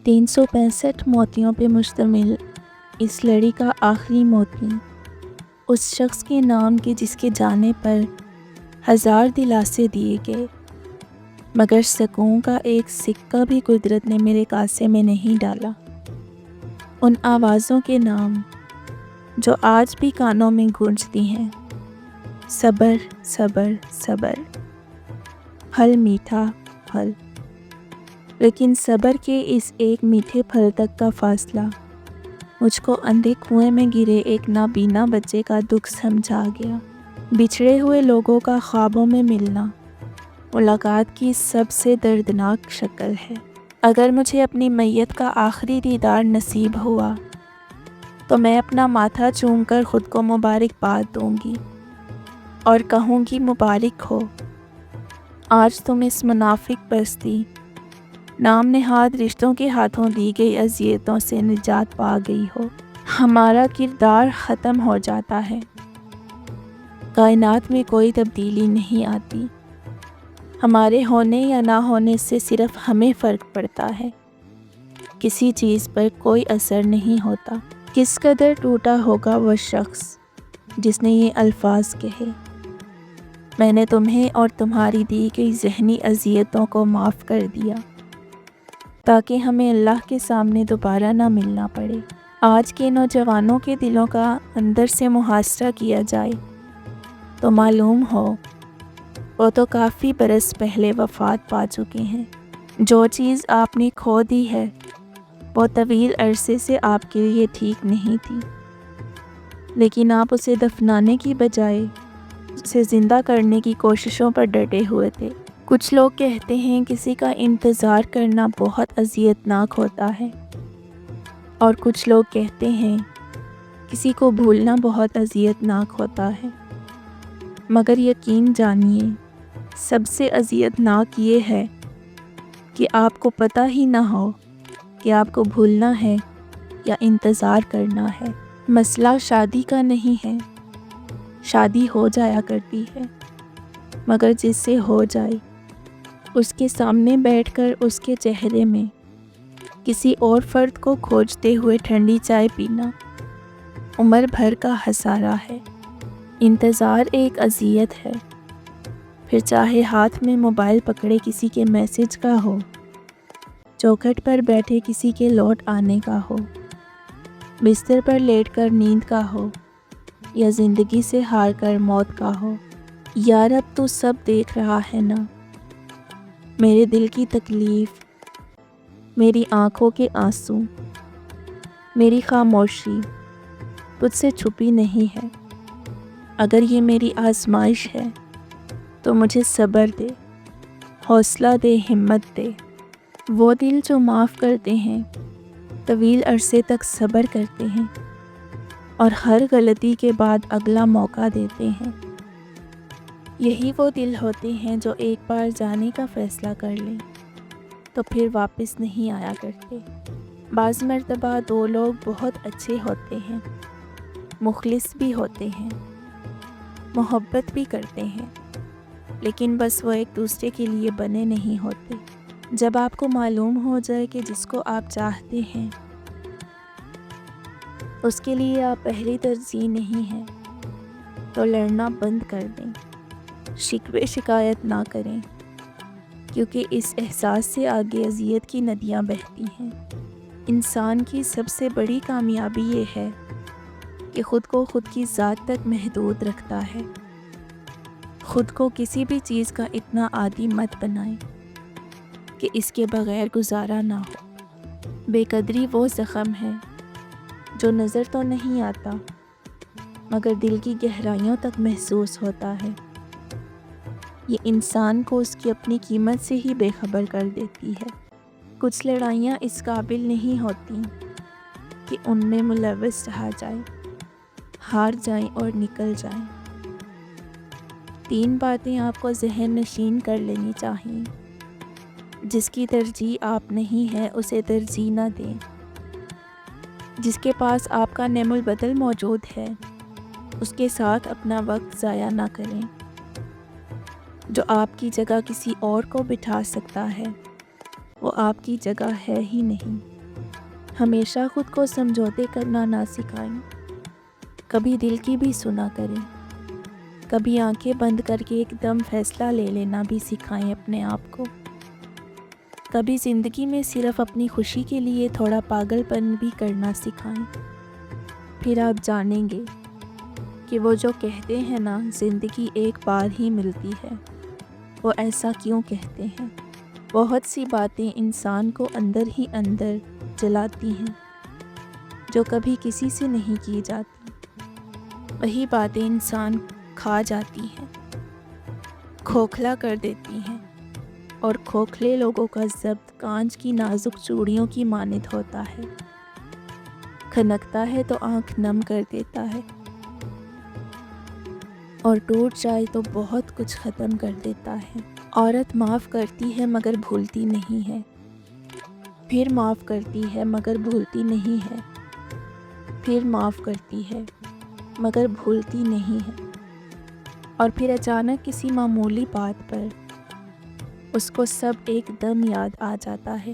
365 موتیوں پہ مشتمل اس لڑی کا آخری موتی اس شخص کے نام کے جس کے جانے پر 1000 دلاسے دیے گئے، مگر سکون کا ایک سکہ بھی قدرت نے میرے کاسے میں نہیں ڈالا۔ ان آوازوں کے نام جو آج بھی کانوں میں گونجتی ہیں، صبر صبر صبر، پھل میٹھا پھل، لیکن صبر کے اس ایک میٹھے پھل تک کا فاصلہ مجھ کو اندھے کنویں میں گرے ایک نابینا بچے کا دکھ سمجھا گیا۔ بچھڑے ہوئے لوگوں کا خوابوں میں ملنا ملاقات کی سب سے دردناک شکل ہے۔ اگر مجھے اپنی میت کا آخری دیدار نصیب ہوا تو میں اپنا ماتھا چوم کر خود کو مبارکباد دوں گی اور کہوں گی مبارک ہو، آج تم اس منافق بستی نام نہاد رشتوں کے ہاتھوں دی گئی اذیتوں سے نجات پا گئی ہو۔ ہمارا کردار ختم ہو جاتا ہے، کائنات میں کوئی تبدیلی نہیں آتی، ہمارے ہونے یا نہ ہونے سے صرف ہمیں فرق پڑتا ہے، کسی چیز پر کوئی اثر نہیں ہوتا۔ کس قدر ٹوٹا ہوگا وہ شخص جس نے یہ الفاظ کہے، میں نے تمہیں اور تمہاری دی گئی ذہنی اذیتوں کو معاف کر دیا تاکہ ہمیں اللہ کے سامنے دوبارہ نہ ملنا پڑے۔ آج کے نوجوانوں کے دلوں کا اندر سے محاصرہ کیا جائے تو معلوم ہو وہ تو کافی برس پہلے وفات پا چکے ہیں۔ جو چیز آپ نے کھو دی ہے وہ طویل عرصے سے آپ کے لیے ٹھیک نہیں تھی، لیکن آپ اسے دفنانے کی بجائے اسے زندہ کرنے کی کوششوں پر ڈٹے ہوئے تھے۔ کچھ لوگ کہتے ہیں کسی کا انتظار کرنا بہت اذیت ناک ہوتا ہے، اور کچھ لوگ کہتے ہیں کسی کو بھولنا بہت اذیت ناک ہوتا ہے، مگر یقین جانیے سب سے اذیت ناک یہ ہے کہ آپ کو پتہ ہی نہ ہو کہ آپ کو بھولنا ہے یا انتظار کرنا ہے۔ مسئلہ شادی کا نہیں ہے، شادی ہو جایا کرتی ہے، مگر جس سے ہو جائے اس کے سامنے بیٹھ کر اس کے چہرے میں کسی اور فرد کو کھوجتے ہوئے ٹھنڈی چائے پینا عمر بھر کا خسارہ ہے۔ انتظار ایک اذیت ہے، پھر چاہے ہاتھ میں موبائل پکڑے کسی کے میسج کا ہو، چوکھٹ پر بیٹھے کسی کے لوٹ آنے کا ہو، بستر پر لیٹ کر نیند کا ہو، یا زندگی سے ہار کر موت کا ہو۔ یا رب تو سب دیکھ رہا ہے نا، میرے دل کی تکلیف، میری آنکھوں کے آنسو، میری خاموشی تجھ سے چھپی نہیں ہے۔ اگر یہ میری آزمائش ہے تو مجھے صبر دے، حوصلہ دے، ہمت دے۔ وہ دل جو معاف کرتے ہیں، طویل عرصے تک صبر کرتے ہیں اور ہر غلطی کے بعد اگلا موقع دیتے ہیں، یہی وہ دل ہوتے ہیں جو ایک بار جانے کا فیصلہ کر لیں تو پھر واپس نہیں آیا کرتے۔ بعض مرتبہ دو لوگ بہت اچھے ہوتے ہیں، مخلص بھی ہوتے ہیں، محبت بھی کرتے ہیں، لیکن بس وہ ایک دوسرے کے لیے بنے نہیں ہوتے۔ جب آپ کو معلوم ہو جائے کہ جس کو آپ چاہتے ہیں اس کے لیے آپ پہلی ترجیح نہیں ہیں تو لڑنا بند کر دیں، شکوے شکایت نہ کریں، کیونکہ اس احساس سے آگے اذیت کی ندیاں بہتی ہیں۔ انسان کی سب سے بڑی کامیابی یہ ہے کہ خود کو خود کی ذات تک محدود رکھتا ہے۔ خود کو کسی بھی چیز کا اتنا عادی مت بنائیں کہ اس کے بغیر گزارا نہ ہو۔ بے قدری وہ زخم ہے جو نظر تو نہیں آتا مگر دل کی گہرائیوں تک محسوس ہوتا ہے۔ یہ انسان کو اس کی اپنی قیمت سے ہی بے خبر کر دیتی ہے۔ کچھ لڑائیاں اس قابل نہیں ہوتی کہ ان میں ملوث رہا جائے، ہار جائیں اور نکل جائیں۔ 3 باتیں آپ کو ذہن نشین کر لینی چاہیے۔ جس کی ترجیح آپ نہیں ہے اسے ترجیح نہ دیں۔ جس کے پاس آپ کا نعم البدل موجود ہے اس کے ساتھ اپنا وقت ضائع نہ کریں۔ جو آپ کی جگہ کسی اور کو بٹھا سکتا ہے وہ آپ کی جگہ ہے ہی نہیں۔ ہمیشہ خود کو سمجھوتے کرنا نہ سکھائیں، کبھی دل کی بھی سنا کریں، کبھی آنکھیں بند کر کے ایک دم فیصلہ لے لینا بھی سکھائیں اپنے آپ کو۔ کبھی زندگی میں صرف اپنی خوشی کے لیے تھوڑا پاگل پن بھی کرنا سکھائیں، پھر آپ جانیں گے کہ وہ جو کہتے ہیں نا زندگی ایک بار ہی ملتی ہے، وہ ایسا کیوں کہتے ہیں۔ بہت سی باتیں انسان کو اندر ہی اندر جلاتی ہیں جو کبھی کسی سے نہیں کی جاتی، وہی باتیں انسان کھا جاتی ہیں، کھوکھلا کر دیتی ہیں، اور کھوکھلے لوگوں کا ضبط کانچ کی نازک چوڑیوں کی مانند ہوتا ہے، کھنکتا ہے تو آنکھ نم کر دیتا ہے، اور ٹوٹ جائے تو بہت کچھ ختم کر دیتا ہے۔ عورت معاف کرتی ہے مگر بھولتی نہیں ہے، پھر معاف کرتی ہے مگر بھولتی نہیں ہے، پھر معاف کرتی ہے مگر بھولتی نہیں ہے، اور پھر اچانک کسی معمولی بات پر اس کو سب ایک دم یاد آ جاتا ہے،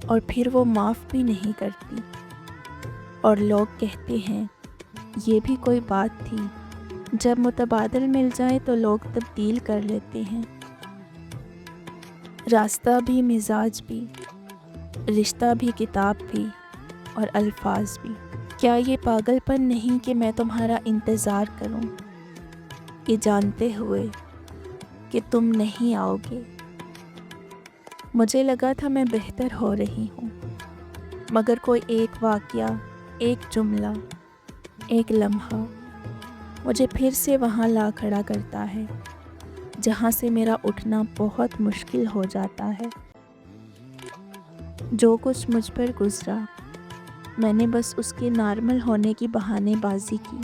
اور پھر وہ معاف بھی نہیں کرتی، اور لوگ کہتے ہیں یہ بھی کوئی بات تھی۔ جب متبادل مل جائے تو لوگ تبدیل کر لیتے ہیں، راستہ بھی، مزاج بھی، رشتہ بھی، کتاب بھی، اور الفاظ بھی۔ کیا یہ پاگل پن نہیں کہ میں تمہارا انتظار کروں، یہ جانتے ہوئے کہ تم نہیں آؤ گے۔ مجھے لگا تھا میں بہتر ہو رہی ہوں، مگر کوئی ایک واقعہ، ایک جملہ، ایک لمحہ مجھے پھر سے وہاں لا کھڑا کرتا ہے جہاں سے میرا اٹھنا بہت مشکل ہو جاتا ہے۔ جو کچھ مجھ پر گزرا، میں نے بس اس کے نارمل ہونے کی بہانے بازی کی،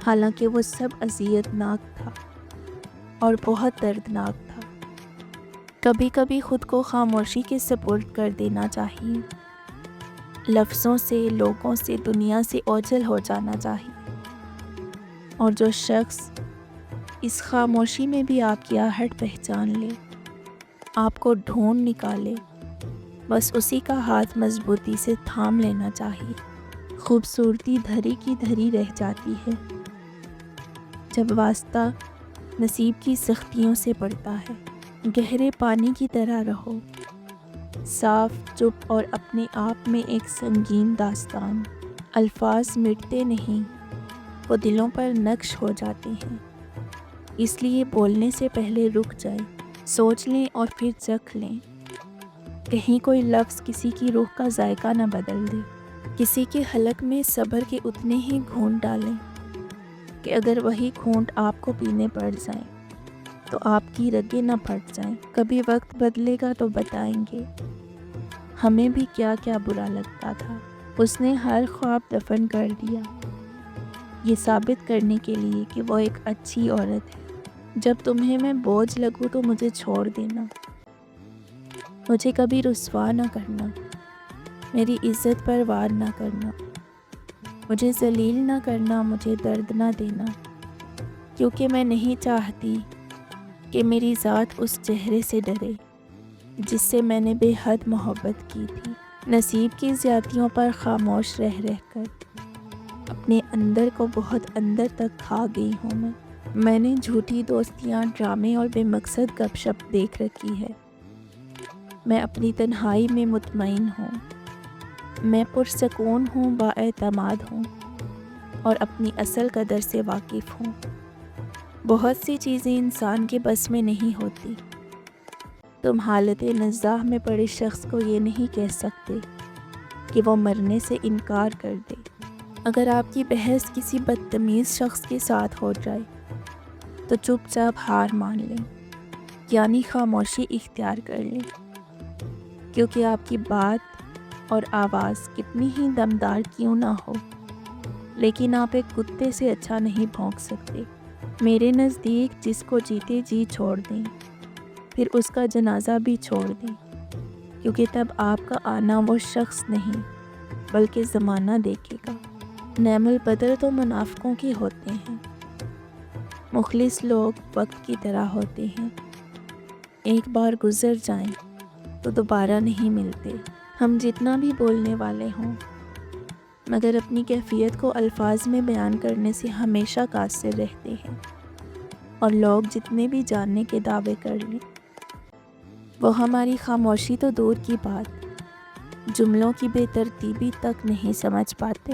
حالانکہ وہ سب اذیت ناک تھا اور بہت دردناک تھا۔ کبھی کبھی خود کو خاموشی کے سپرد کر دینا چاہیے، لفظوں سے، لوگوں سے، دنیا سے اوجھل ہو جانا چاہیے، اور جو شخص اس خاموشی میں بھی آپ کی آہٹ پہچان لے، آپ کو ڈھونڈ نکالے، بس اسی کا ہاتھ مضبوطی سے تھام لینا چاہیے۔ خوبصورتی دھری کی دھری رہ جاتی ہے جب واسطہ نصیب کی سختیوں سے پڑتا ہے۔ گہرے پانی کی طرح رہو، صاف، چپ اور اپنے آپ میں ایک سنگین داستان۔ الفاظ مٹتے نہیں، وہ دلوں پر نقش ہو جاتے ہیں، اس لیے بولنے سے پہلے رک جائیں، سوچ لیں اور پھر چکھ لیں، کہیں کوئی لفظ کسی کی روح کا ذائقہ نہ بدل دے۔ کسی کے حلق میں صبر کے اتنے ہی گھونٹ ڈالیں کہ اگر وہی گھونٹ آپ کو پینے پڑ جائیں تو آپ کی رگیں نہ پھٹ جائیں۔ کبھی وقت بدلے گا تو بتائیں گے ہمیں بھی کیا کیا برا لگتا تھا، اس نے ہر خواب دفن کر دیا، یہ ثابت کرنے کے لیے کہ وہ ایک اچھی عورت ہے۔ جب تمہیں میں بوجھ لگوں تو مجھے چھوڑ دینا، مجھے کبھی رسوا نہ کرنا، میری عزت پر وار نہ کرنا، مجھے ذلیل نہ کرنا، مجھے درد نہ دینا، کیونکہ میں نہیں چاہتی کہ میری ذات اس چہرے سے ڈرے جس سے میں نے بے حد محبت کی تھی۔ نصیب کی زیادتیوں پر خاموش رہ رہ کر اپنے اندر کو بہت اندر تک کھا گئی ہوں میں نے جھوٹی دوستیاں، ڈرامے اور بے مقصد گپ شپ دیکھ رکھی ہے۔ میں اپنی تنہائی میں مطمئن ہوں، میں پرسکون ہوں، بااعتماد ہوں، اور اپنی اصل قدر سے واقف ہوں۔ بہت سی چیزیں انسان کے بس میں نہیں ہوتی۔ تم حالت نزاع میں پڑے شخص کو یہ نہیں کہہ سکتے کہ وہ مرنے سے انکار کر دے۔ اگر آپ کی بحث کسی بدتمیز شخص کے ساتھ ہو جائے تو چپ چاپ ہار مان لیں، یعنی خاموشی اختیار کر لیں، کیونکہ آپ کی بات اور آواز کتنی ہی دمدار کیوں نہ ہو، لیکن آپ ایک کتے سے اچھا نہیں بھونک سکتے۔ میرے نزدیک جس کو جیتے جی چھوڑ دیں، پھر اس کا جنازہ بھی چھوڑ دیں، کیونکہ تب آپ کا آنا وہ شخص نہیں بلکہ زمانہ دیکھے گا۔ نعم البدر تو منافقوں کے ہوتے ہیں، مخلص لوگ وقت کی طرح ہوتے ہیں، ایک بار گزر جائیں تو دوبارہ نہیں ملتے۔ ہم جتنا بھی بولنے والے ہوں مگر اپنی کیفیت کو الفاظ میں بیان کرنے سے ہمیشہ قاصر رہتے ہیں، اور لوگ جتنے بھی جاننے کے دعوے کر لیں وہ ہماری خاموشی تو دور کی بات، جملوں کی بے ترتیبی تک نہیں سمجھ پاتے۔